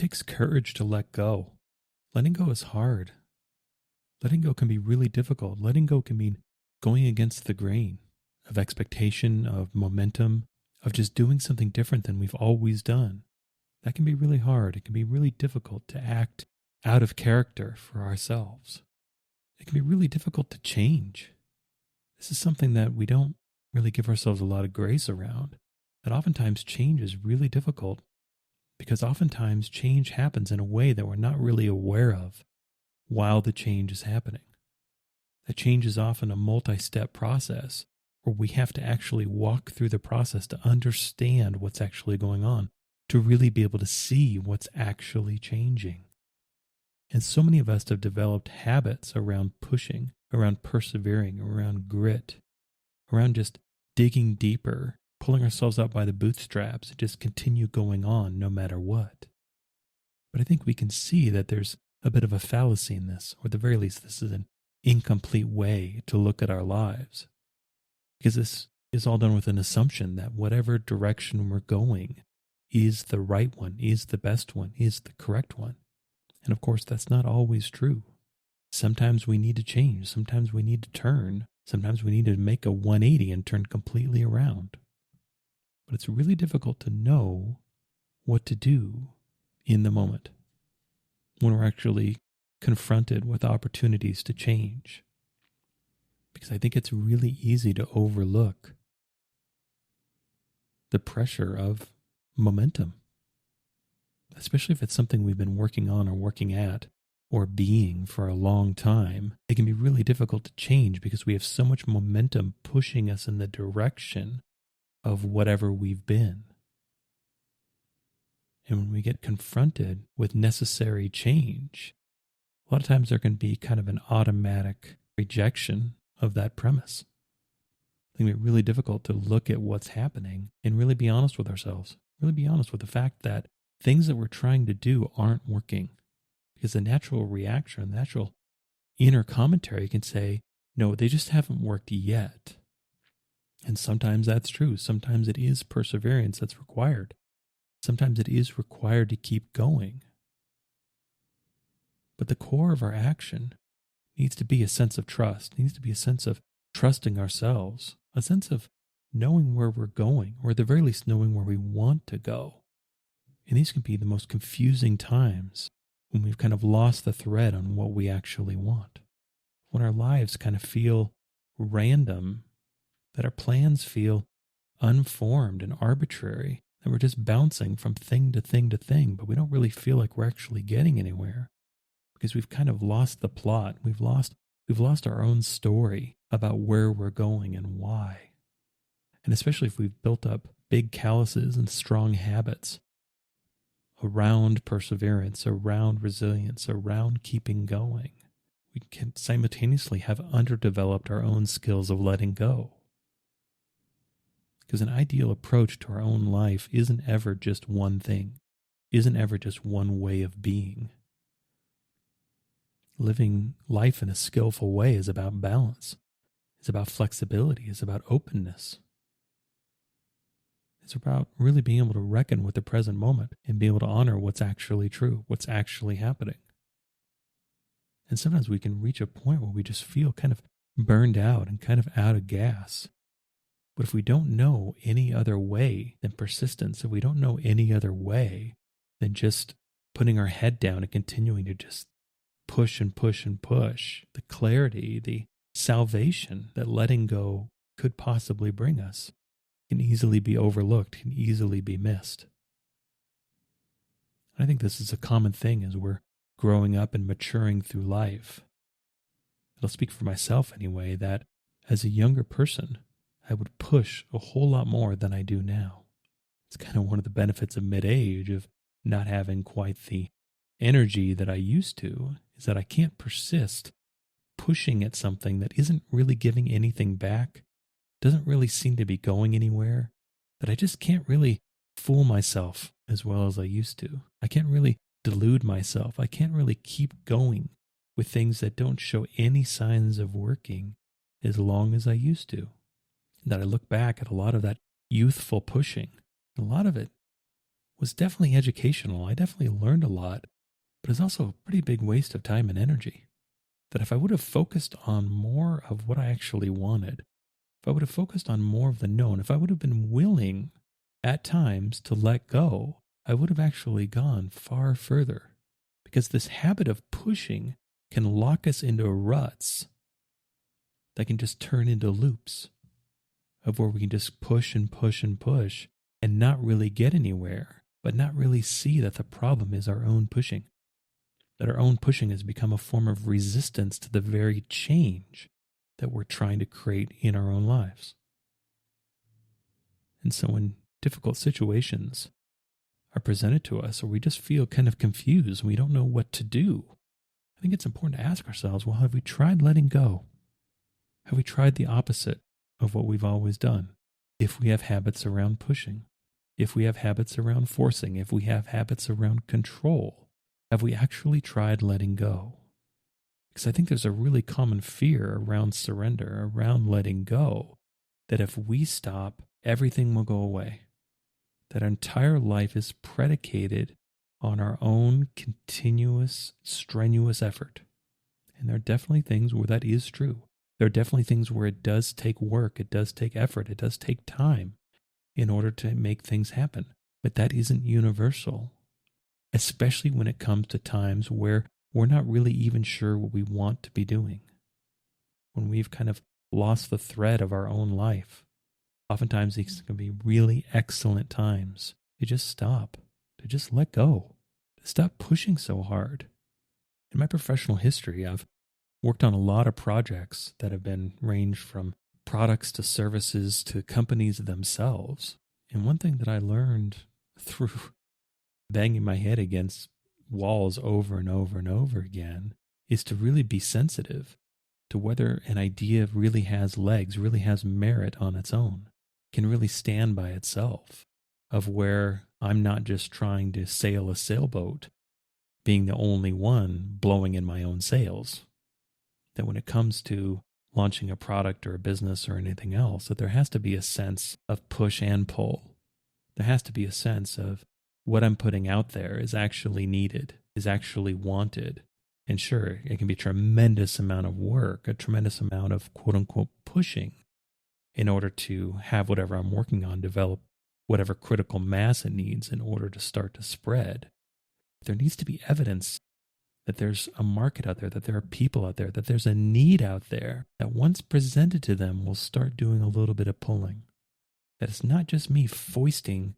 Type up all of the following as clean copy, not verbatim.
takes courage to let go. Letting go is hard. Letting go can be really difficult. Letting go can mean going against the grain of expectation, of momentum, of just doing something different than we've always done. That can be really hard. It can be really difficult to act out of character for ourselves. It can be really difficult to change. This is something that we don't really give ourselves a lot of grace around. That oftentimes change is really difficult because oftentimes change happens in a way that we're not really aware of while the change is happening. That change is often a multi-step process where we have to actually walk through the process to understand what's actually going on, to really be able to see what's actually changing. And so many of us have developed habits around pushing, around persevering, around grit, around just digging deeper, pulling ourselves up by the bootstraps and just continue going on no matter what. But I think we can see that there's a bit of a fallacy in this, or at the very least, this is an incomplete way to look at our lives. Because this is all done with an assumption that whatever direction we're going is the right one, is the best one, is the correct one. And of course, that's not always true. Sometimes we need to change. Sometimes we need to turn. Sometimes we need to make a 180 and turn completely around. But it's really difficult to know what to do in the moment when we're actually confronted with opportunities to change. Because I think it's really easy to overlook the pressure of momentum, especially if it's something we've been working on or working at or being for a long time. It can be really difficult to change because we have so much momentum pushing us in the direction of whatever we've been. And when we get confronted with necessary change, a lot of times there can be kind of an automatic rejection of that premise. It can be really difficult to look at what's happening and really be honest with ourselves, really be honest with the fact that things that we're trying to do aren't working. Because the natural reaction, the natural inner commentary can say, no, they just haven't worked yet. And sometimes that's true. Sometimes it is perseverance that's required. Sometimes it is required to keep going. But the core of our action needs to be a sense of trust, needs to be a sense of trusting ourselves, a sense of knowing where we're going, or at the very least knowing where we want to go. And these can be the most confusing times when we've kind of lost the thread on what we actually want. When our lives kind of feel random, that our plans feel unformed and arbitrary, that we're just bouncing from thing to thing to thing, but we don't really feel like we're actually getting anywhere because we've kind of lost the plot. We've lost our own story about where we're going and why. And especially if we've built up big calluses and strong habits around perseverance, around resilience, around keeping going, we can simultaneously have underdeveloped our own skills of letting go. Because an ideal approach to our own life isn't ever just one thing, isn't ever just one way of being. Living life in a skillful way is about balance. It's about flexibility. It's about openness. It's about really being able to reckon with the present moment and be able to honor what's actually true, what's actually happening. And sometimes we can reach a point where we just feel kind of burned out and kind of out of gas. But if we don't know any other way than persistence, if we don't know any other way than just putting our head down and continuing to just push and push and push, the clarity, the salvation that letting go could possibly bring us can easily be overlooked, can easily be missed. I think this is a common thing as we're growing up and maturing through life. I'll speak for myself anyway, that as a younger person, I would push a whole lot more than I do now. It's kind of one of the benefits of mid-age, of not having quite the energy that I used to, is that I can't persist pushing at something that isn't really giving anything back, doesn't really seem to be going anywhere, that I just can't really fool myself as well as I used to. I can't really delude myself. I can't really keep going with things that don't show any signs of working as long as I used to. That I look back at a lot of that youthful pushing, a lot of it was definitely educational. I definitely learned a lot, but it's also a pretty big waste of time and energy. That if I would have focused on more of what I actually wanted, if I would have focused on more of the known, if I would have been willing at times to let go, I would have actually gone far further. Because this habit of pushing can lock us into ruts that can just turn into loops of where we can just push and push and push and not really get anywhere, but not really see that the problem is our own pushing. That our own pushing has become a form of resistance to the very change that we're trying to create in our own lives. And so when difficult situations are presented to us, or we just feel kind of confused and we don't know what to do, I think it's important to ask ourselves, well, have we tried letting go? Have we tried the opposite of what we've always done? If we have habits around pushing, if we have habits around forcing, if we have habits around control, have we actually tried letting go? Because I think there's a really common fear around surrender, around letting go, that if we stop, everything will go away. That our entire life is predicated on our own continuous, strenuous effort. And there are definitely things where that is true. There are definitely things where it does take work, it does take effort, it does take time in order to make things happen. But that isn't universal, especially when it comes to times where we're not really even sure what we want to be doing. When we've kind of lost the thread of our own life. Oftentimes these can be really excellent times to just stop, to just let go, to stop pushing so hard. In my professional history, I've worked on a lot of projects that have been ranged from products to services to companies themselves. And one thing that I learned through banging my head against walls over and over and over again is to really be sensitive to whether an idea really has legs, really has merit on its own, can really stand by itself, of where I'm not just trying to sail a sailboat, being the only one blowing in my own sails. That when it comes to launching a product or a business or anything else, that there has to be a sense of push and pull. There has to be a sense of what I'm putting out there is actually needed, is actually wanted. And sure, it can be a tremendous amount of work, a tremendous amount of quote unquote pushing in order to have whatever I'm working on develop whatever critical mass it needs in order to start to spread. There needs to be evidence that there's a market out there, that there are people out there, that there's a need out there that once presented to them will start doing a little bit of pulling. That it's not just me foisting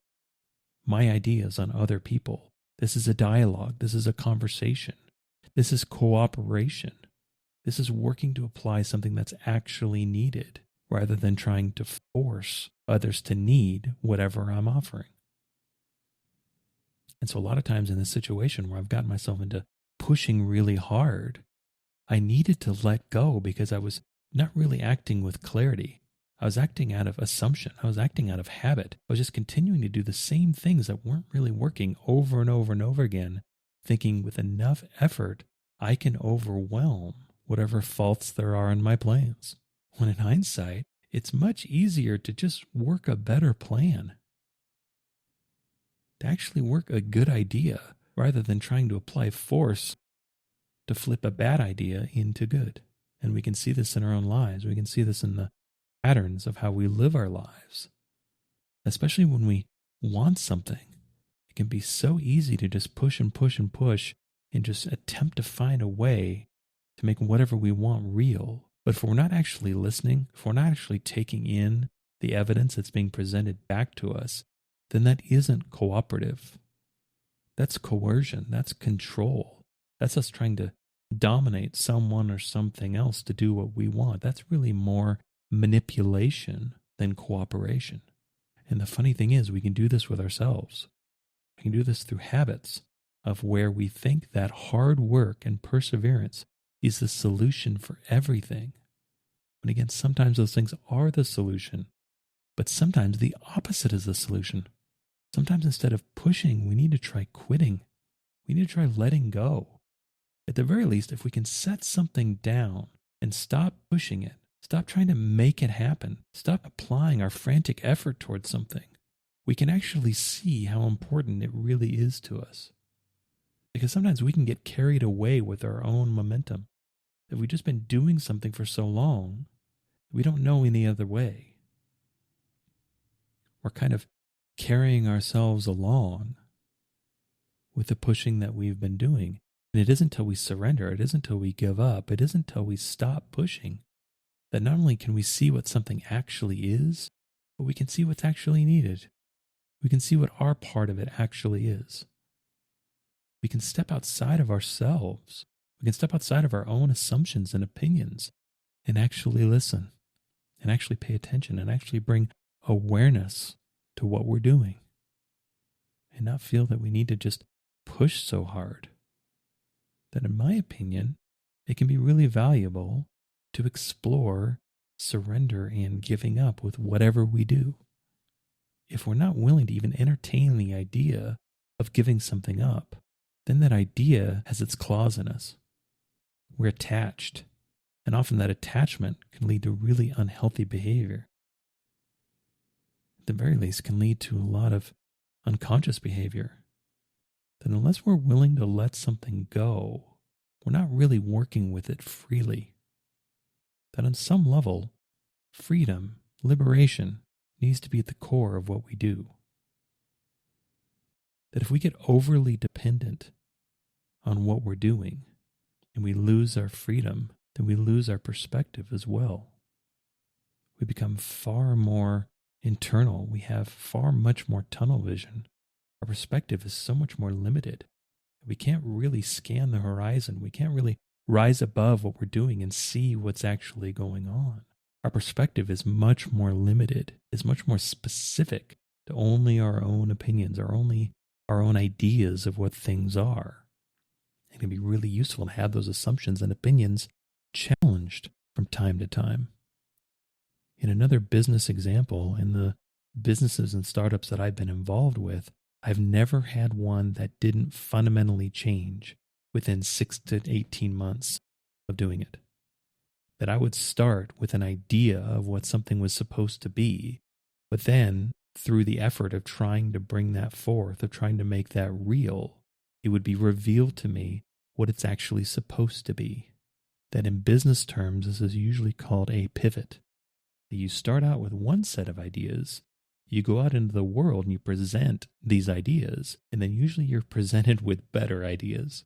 my ideas on other people. This is a dialogue. This is a conversation. This is cooperation. This is working to apply something that's actually needed rather than trying to force others to need whatever I'm offering. And so a lot of times in this situation where I've gotten myself into pushing really hard, I needed to let go because I was not really acting with clarity. I was acting out of assumption. I was acting out of habit. I was just continuing to do the same things that weren't really working over and over and over again, thinking with enough effort, I can overwhelm whatever faults there are in my plans. When in hindsight, it's much easier to just work a better plan, to actually work a good idea rather than trying to apply force to flip a bad idea into good. And we can see this in our own lives. We can see this in the patterns of how we live our lives. Especially when we want something, it can be so easy to just push and push and push and just attempt to find a way to make whatever we want real. But if we're not actually listening, if we're not actually taking in the evidence that's being presented back to us, then that isn't cooperative. That's coercion. That's control. That's us trying to dominate someone or something else to do what we want. That's really more manipulation than cooperation. And the funny thing is, we can do this with ourselves. We can do this through habits of where we think that hard work and perseverance is the solution for everything. And again, sometimes those things are the solution, but sometimes the opposite is the solution. Sometimes instead of pushing, we need to try quitting. We need to try letting go. At the very least, if we can set something down and stop pushing it, stop trying to make it happen, stop applying our frantic effort towards something, we can actually see how important it really is to us. Because sometimes we can get carried away with our own momentum. If we've just been doing something for so long, we don't know any other way. We're kind of carrying ourselves along with the pushing that we've been doing. And it isn't until we surrender, it isn't until we give up, it isn't until we stop pushing that not only can we see what something actually is, but we can see what's actually needed. We can see what our part of it actually is. We can step outside of ourselves. We can step outside of our own assumptions and opinions and actually listen and actually pay attention and actually bring awareness to what we're doing and not feel that we need to just push so hard. That, in my opinion, it can be really valuable to explore surrender and giving up with whatever we do. If we're not willing to even entertain the idea of giving something up, then that idea has its claws in us. We're attached, and often that attachment can lead to really unhealthy behavior. At the very least, can lead to a lot of unconscious behavior. That unless we're willing to let something go, we're not really working with it freely. That on some level, freedom, liberation, needs to be at the core of what we do. That if we get overly dependent on what we're doing and we lose our freedom, then we lose our perspective as well. We become far more internal. We have much more tunnel vision. Our perspective is so much more limited. We can't really scan the horizon. We can't really rise above what we're doing and see what's actually going on. Our perspective is much more limited, is much more specific to only our own opinions, or only our own ideas of what things are. It can be really useful to have those assumptions and opinions challenged from time to time. In another business example, in the businesses and startups that I've been involved with, I've never had one that didn't fundamentally change within 6 to 18 months of doing it. That I would start with an idea of what something was supposed to be, but then through the effort of trying to bring that forth, of trying to make that real, it would be revealed to me what it's actually supposed to be. That in business terms, this is usually called a pivot. That you start out with one set of ideas, you go out into the world and you present these ideas, and then usually you're presented with better ideas.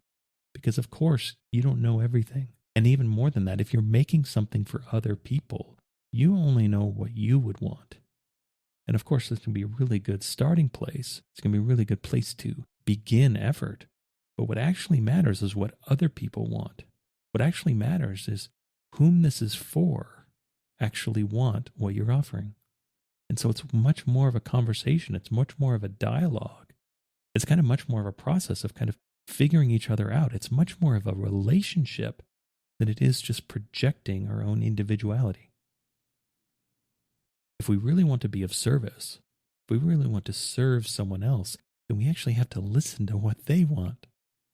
Because of course, you don't know everything. And even more than that, if you're making something for other people, you only know what you would want. And of course, this can be a really good starting place. It's going to be a really good place to begin effort. But what actually matters is what other people want. What actually matters is whom this is for actually want what you're offering. And so it's much more of a conversation. It's much more of a dialogue. It's kind of much more of a process of kind of figuring each other out. It's much more of a relationship than it is just projecting our own individuality. If we really want to be of service, if we really want to serve someone else, then we actually have to listen to what they want.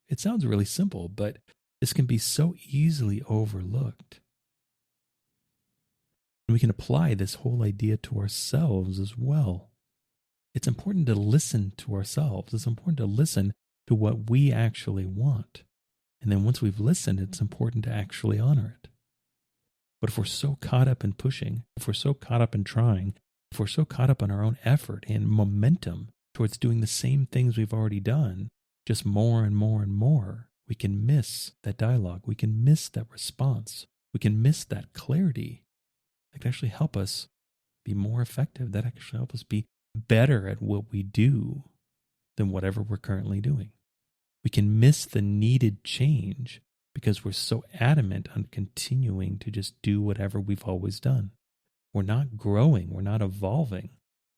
It sounds really simple, but this can be so easily overlooked. And we can apply this whole idea to ourselves as well. It's important to listen to ourselves. It's important to listen to what we actually want. And then once we've listened, it's important to actually honor it. But if we're so caught up in pushing, if we're so caught up in trying, if we're so caught up in our own effort and momentum towards doing the same things we've already done, just more and more and more, we can miss that dialogue. We can miss that response. We can miss that clarity that can actually help us be more effective, that actually help us be better at what we do than whatever we're currently doing. We can miss the needed change because we're so adamant on continuing to just do whatever we've always done. We're not growing. We're not evolving.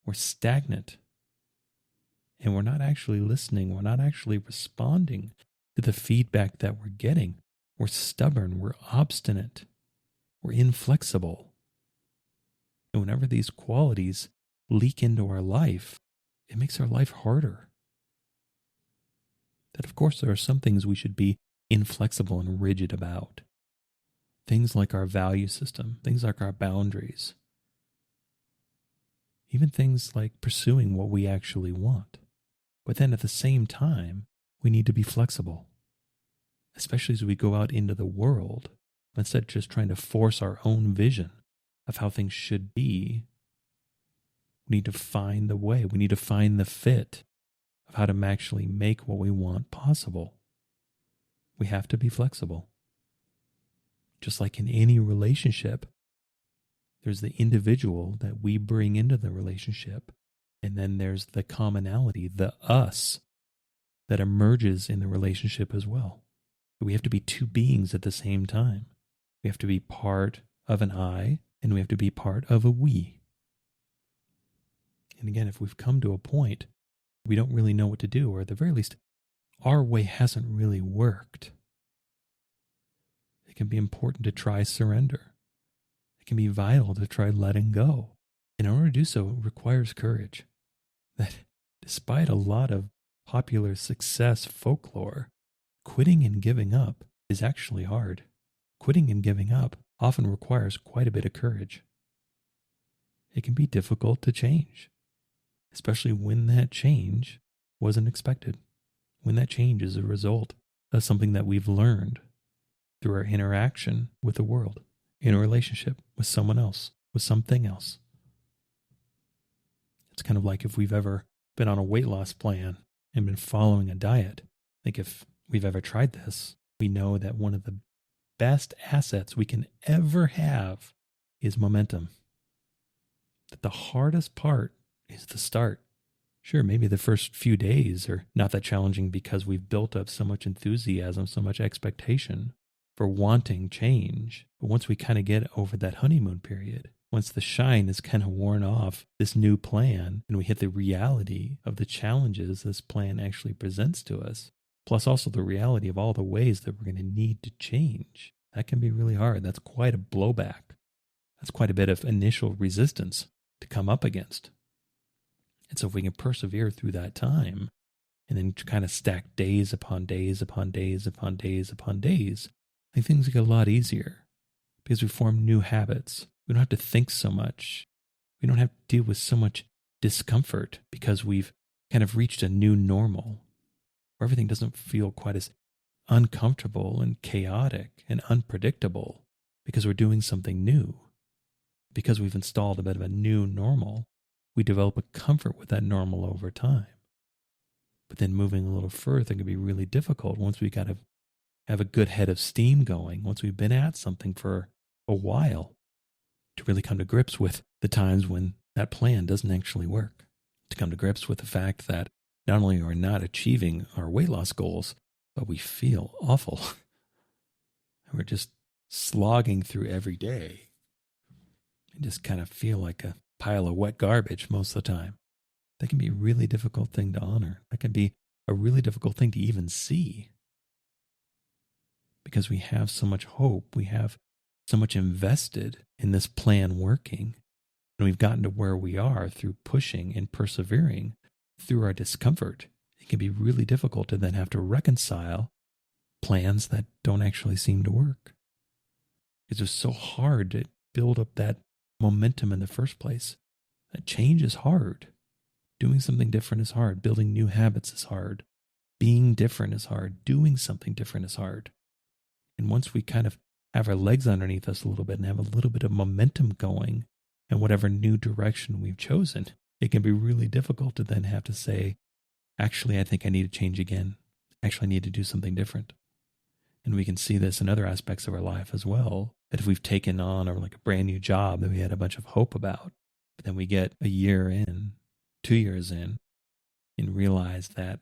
We're stagnant. And we're not actually listening. We're not actually responding to the feedback that we're getting. We're stubborn. We're obstinate. We're inflexible. And whenever these qualities leak into our life, it makes our life harder. That, of course, there are some things we should be inflexible and rigid about. Things like our value system, things like our boundaries. even things like pursuing what we actually want. But then at the same time, we need to be flexible, especially as we go out into the world. Instead of just trying to force our own vision of how things should be, we need to find the way. We need to find the fit of how to actually make what we want possible. We have to be flexible. Just like in any relationship, there's the individual that we bring into the relationship, and then there's the commonality, the us, that emerges in the relationship as well. We have to be two beings at the same time. We have to be part of an I, and we have to be part of a we. And again, if we've come to a point we don't really know what to do, or at the very least, our way hasn't really worked, it can be important to try surrender. It can be vital to try letting go. And in order to do so, it requires courage. That despite a lot of popular success folklore, quitting and giving up is actually hard. Quitting and giving up often requires quite a bit of courage. It can be difficult to change, especially when that change wasn't expected, when that change is a result of something that we've learned through our interaction with the world, in a relationship with someone else, with something else. It's kind of like if we've ever been on a weight loss plan and been following a diet. I think if we've ever tried this, we know that one of the best assets we can ever have is momentum. That the hardest part is the start. Sure, maybe the first few days are not that challenging because we've built up so much enthusiasm, so much expectation for wanting change. But once we kind of get over that honeymoon period, once the shine is kind of worn off this new plan and we hit the reality of the challenges this plan actually presents to us, plus also the reality of all the ways that we're going to need to change, that can be really hard. That's quite a blowback. That's quite a bit of initial resistance to come up against. And so if we can persevere through that time and then kind of stack days upon days upon days upon days upon days, I think things get a lot easier because we form new habits. We don't have to think so much. We don't have to deal with so much discomfort because we've kind of reached a new normal where everything doesn't feel quite as uncomfortable and chaotic and unpredictable because we're doing something new. Because we've installed a bit of a new normal, we develop a comfort with that normal over time. But then moving a little further can be really difficult once we got to have a good head of steam going, once we've been at something for a while, to really come to grips with the times when that plan doesn't actually work, to come to grips with the fact that not only are we not achieving our weight loss goals, but we feel awful. And we're just slogging through every day and just kind of feel like a pile of wet garbage most of the time. That can be a really difficult thing to honor. That can be a really difficult thing to even see. Because we have so much hope, we have so much invested in this plan working, and we've gotten to where we are through pushing and persevering through our discomfort. It can be really difficult to then have to reconcile plans that don't actually seem to work. It's just so hard to build up that momentum in the first place. That change is hard. Doing something different is hard. Building new habits is hard. Being different is hard. Doing something different is hard. And once we kind of have our legs underneath us a little bit and have a little bit of momentum going in whatever new direction we've chosen, it can be really difficult to then have to say, actually, I think I need to change again. Actually, I need to do something different. And we can see this in other aspects of our life as well. That if we've taken on like a brand new job that we had a bunch of hope about, but then we get a year in, 2 years in, and realize that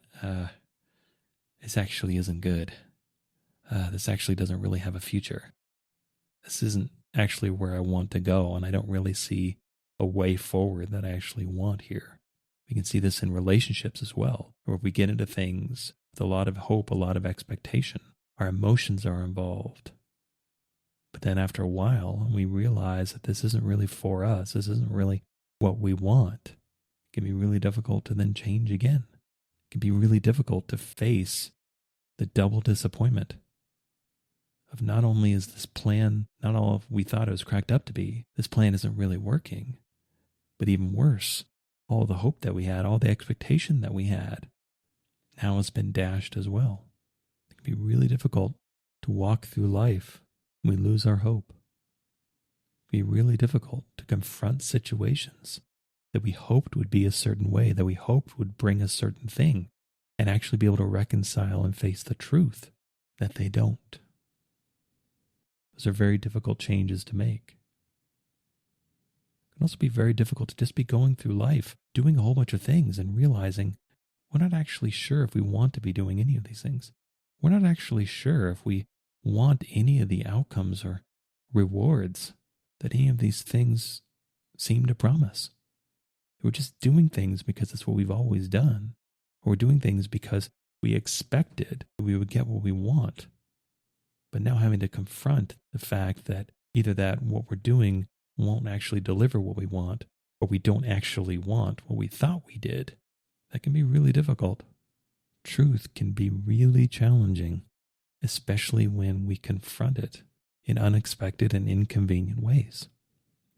this actually isn't good. This actually doesn't really have a future. This isn't actually where I want to go, and I don't really see a way forward that I actually want here. We can see this in relationships as well, where we get into things with a lot of hope, a lot of expectation. Our emotions are involved. But then after a while, we realize that this isn't really for us. This isn't really what we want. It can be really difficult to then change again. It can be really difficult to face the double disappointment of not only is this plan not all we thought it was cracked up to be, this plan isn't really working, But even worse, all the hope that we had, all the expectation that we had, now has been dashed as well. It can be really difficult to walk through life when we lose our hope. It can be really difficult to confront situations that we hoped would be a certain way, that we hoped would bring a certain thing, and actually be able to reconcile and face the truth that they don't. Those are very difficult changes to make. It can also be very difficult to just be going through life, doing a whole bunch of things and realizing we're not actually sure if we want to be doing any of these things. We're not actually sure if we want any of the outcomes or rewards that any of these things seem to promise. We're just doing things because it's what we've always done. Or we're doing things because we expected we would get what we want. But now having to confront the fact that either that what we're doing won't actually deliver what we want, or we don't actually want what we thought we did, that can be really difficult. Truth can be really challenging, especially when we confront it in unexpected and inconvenient ways.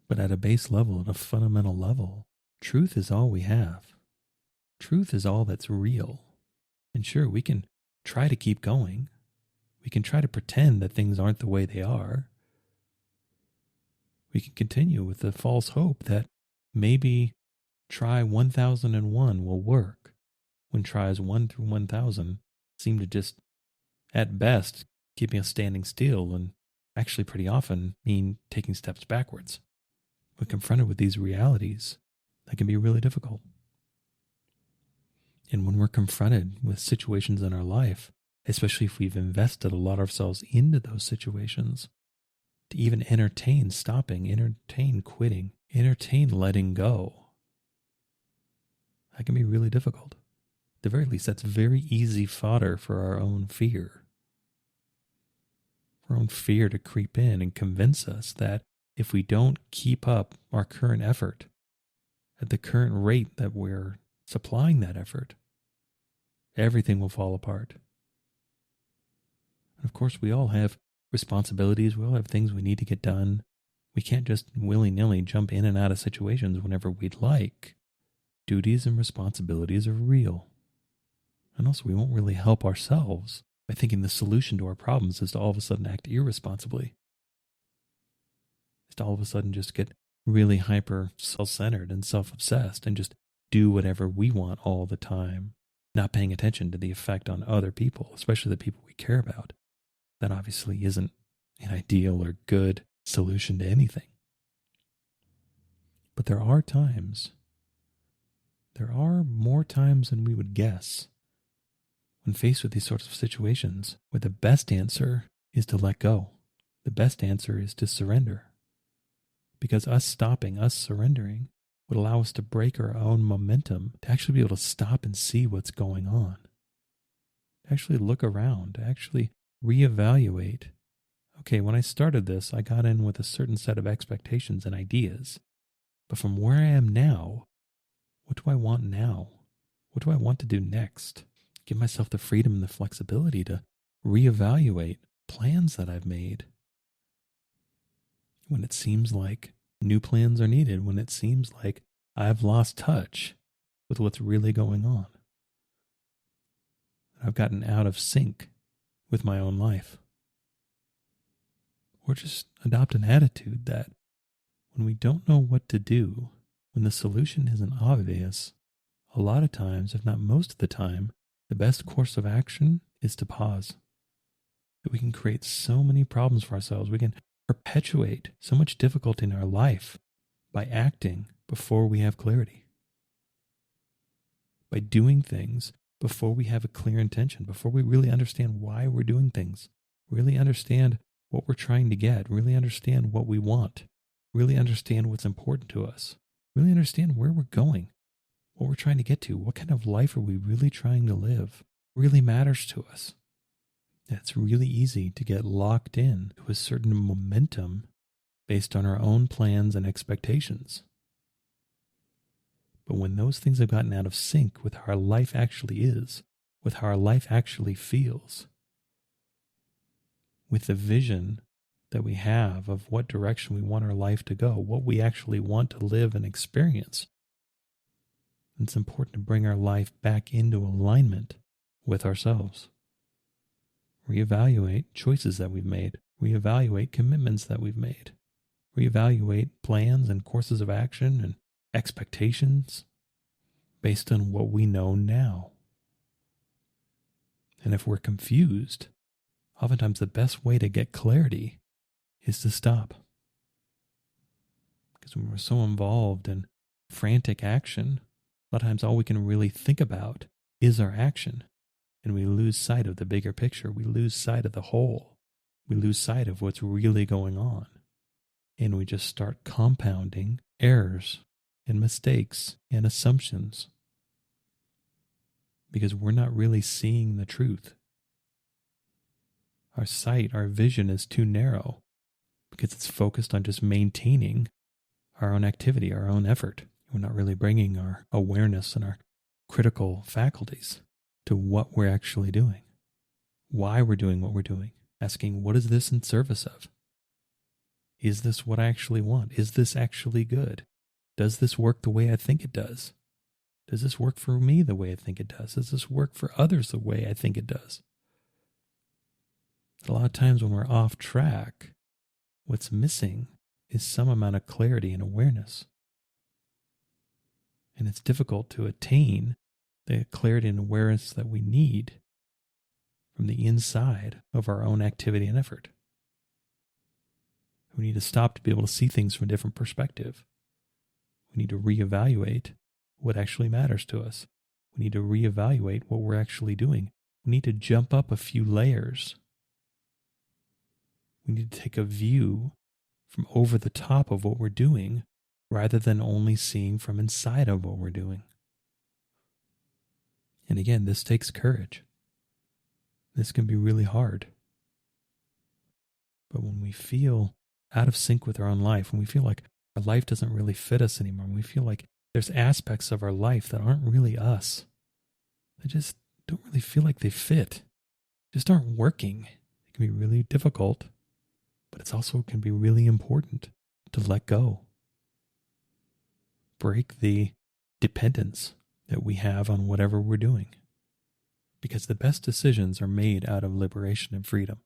But at a base level, at a fundamental level, truth is all we have. Truth is all that's real. And sure, we can try to keep going. We can try to pretend that things aren't the way they are. We can continue with the false hope that maybe try 1001 will work, when tries 1 through 1000 seem to just, at best, keeping us standing still and actually pretty often mean taking steps backwards. When confronted with these realities, that can be really difficult. And when we're confronted with situations in our life, especially if we've invested a lot of ourselves into those situations, to even entertain stopping, entertain quitting, entertain letting go, that can be really difficult. At the very least, that's very easy fodder for our own fear. For our own fear to creep in and convince us that if we don't keep up our current effort at the current rate that we're supplying that effort, everything will fall apart. And of course, we all have responsibilities. We all have things we need to get done. We can't just willy-nilly jump in and out of situations whenever we'd like. Duties and responsibilities are real. And also, we won't really help ourselves by thinking the solution to our problems is to all of a sudden act irresponsibly. Is to all of a sudden just get really hyper self-centered and self-obsessed and just do whatever we want all the time, not paying attention to the effect on other people, especially the people we care about. That obviously isn't an ideal or good solution to anything. But there are more times than we would guess, when faced with these sorts of situations, where the best answer is to let go. The best answer is to surrender. Because us stopping, us surrendering, would allow us to break our own momentum, to actually be able to stop and see what's going on. To actually look around, to actually reevaluate. Okay, when I started this, I got in with a certain set of expectations and ideas. But from where I am now, what do I want now? What do I want to do next? Give myself the freedom and the flexibility to reevaluate plans that I've made. When it seems like new plans are needed, when it seems like I've lost touch with what's really going on. I've gotten out of sync with my own life. Or just adopt an attitude that when we don't know what to do, when the solution isn't obvious, a lot of times, if not most of the time, the best course of action is to pause. That we can create so many problems for ourselves. We can perpetuate so much difficulty in our life by acting before we have clarity. By doing things before we have a clear intention, before we really understand why we're doing things, really understand what we're trying to get, really understand what we want, really understand what's important to us, really understand where we're going, what we're trying to get to, what kind of life are we really trying to live, really matters to us. It's really easy to get locked in to a certain momentum based on our own plans and expectations. But when those things have gotten out of sync with how our life actually is, with how our life actually feels, with the vision that we have of what direction we want our life to go, what we actually want to live and experience. It's important to bring our life back into alignment with ourselves. Reevaluate choices that we've made. Reevaluate commitments that we've made. Reevaluate plans and courses of action and expectations based on what we know now. And if we're confused, oftentimes the best way to get clarity is to stop. Because when we're so involved in frantic action, a lot of times all we can really think about is our action. And we lose sight of the bigger picture. We lose sight of the whole. We lose sight of what's really going on. And we just start compounding errors and mistakes and assumptions because we're not really seeing the truth. Our sight, our vision is too narrow because it's focused on just maintaining our own activity, our own effort. We're not really bringing our awareness and our critical faculties to what we're actually doing, why we're doing what we're doing, asking, what is this in service of? Is this what I actually want? Is this actually good? Does this work the way I think it does? Does this work for me the way I think it does? Does this work for others the way I think it does? A lot of times when we're off track, what's missing is some amount of clarity and awareness. And it's difficult to attain the clarity and awareness that we need from the inside of our own activity and effort. We need to stop to be able to see things from a different perspective. We need to reevaluate what actually matters to us. We need to reevaluate what we're actually doing. We need to jump up a few layers. We need to take a view from over the top of what we're doing rather than only seeing from inside of what we're doing. And again, this takes courage. This can be really hard. But when we feel out of sync with our own life, when we feel like our life doesn't really fit us anymore, when we feel like there's aspects of our life that aren't really us, they just don't really feel like they fit, just aren't working, it can be really difficult, but it's also can be really important to let go. Break the dependence that we have on whatever we're doing. Because the best decisions are made out of liberation and freedom.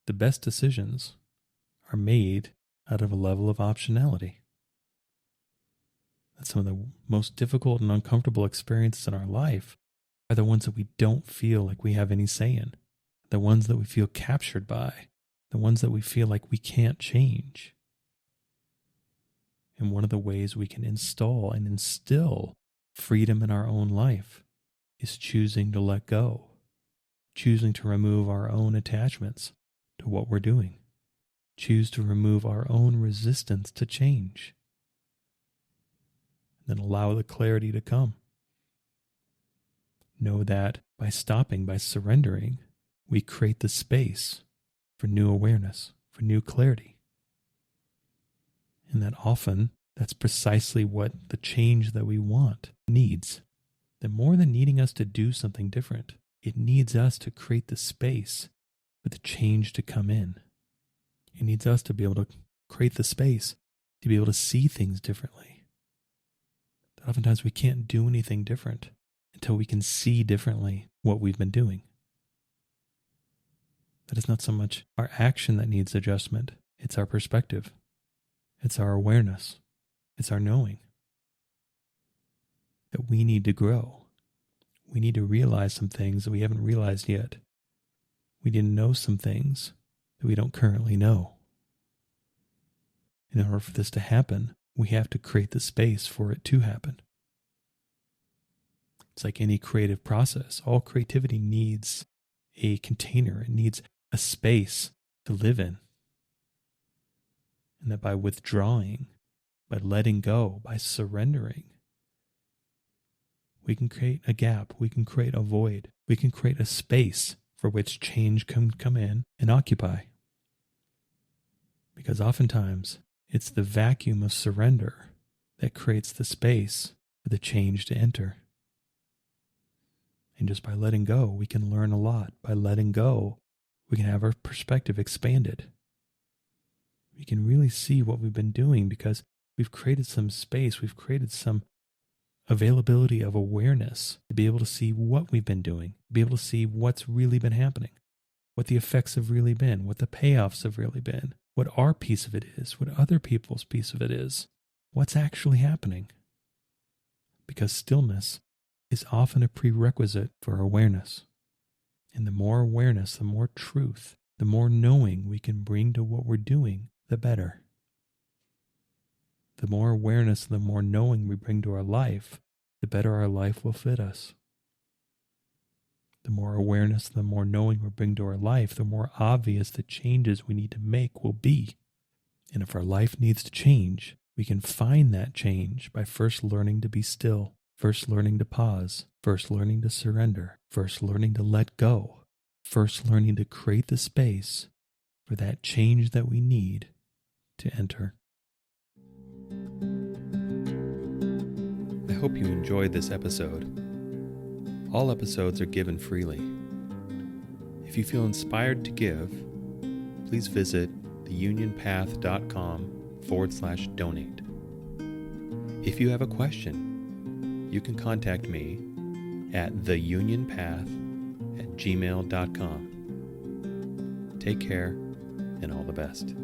The best decisions are made out of a level of optionality. That's some of the most difficult and uncomfortable experiences in our life are the ones that we don't feel like we have any say in. The ones that we feel captured by. The ones that we feel like we can't change. And one of the ways we can install and instill freedom in our own life is choosing to let go, choosing to remove our own attachments to what we're doing, choose to remove our own resistance to change, and then allow the clarity to come. Know that by stopping, by surrendering, we create the space for new awareness, for new clarity. And that often, that's precisely what the change that we want needs. That more than needing us to do something different, it needs us to create the space for the change to come in. It needs us to be able to create the space to be able to see things differently. That oftentimes we can't do anything different until we can see differently what we've been doing. That it's not so much our action that needs adjustment, it's our perspective. It's our awareness. It's our knowing. That we need to grow. We need to realize some things that we haven't realized yet. We need to know some things that we don't currently know. In order for this to happen, we have to create the space for it to happen. It's like any creative process. All creativity needs a container. It needs a space to live in. And that by withdrawing, by letting go, by surrendering, we can create a gap, we can create a void, we can create a space for which change can come in and occupy. Because oftentimes, it's the vacuum of surrender that creates the space for the change to enter. And just by letting go, we can learn a lot. By letting go, we can have our perspective expanded. we can really see what we've been doing because we've created some space, we've created some availability of awareness to be able to see what we've been doing, be able to see what's really been happening, what the effects have really been, what the payoffs have really been, what our piece of it is, what other people's piece of it is, what's actually happening. Because stillness is often a prerequisite for awareness. And the more awareness, the more truth, the more knowing we can bring to what we're doing, the better. The more awareness, the more knowing we bring to our life, the better our life will fit us. The more awareness, the more knowing we bring to our life, the more obvious the changes we need to make will be. And if our life needs to change, we can find that change by first learning to be still, first learning to pause, first learning to surrender, first learning to let go, first learning to create the space for that change that we need to enter. I hope you enjoyed this episode. All episodes are given freely. If you feel inspired to give, please visit theunionpath.com/donate. If you have a question, you can contact me at theunionpath@gmail.com. Take care and all the best.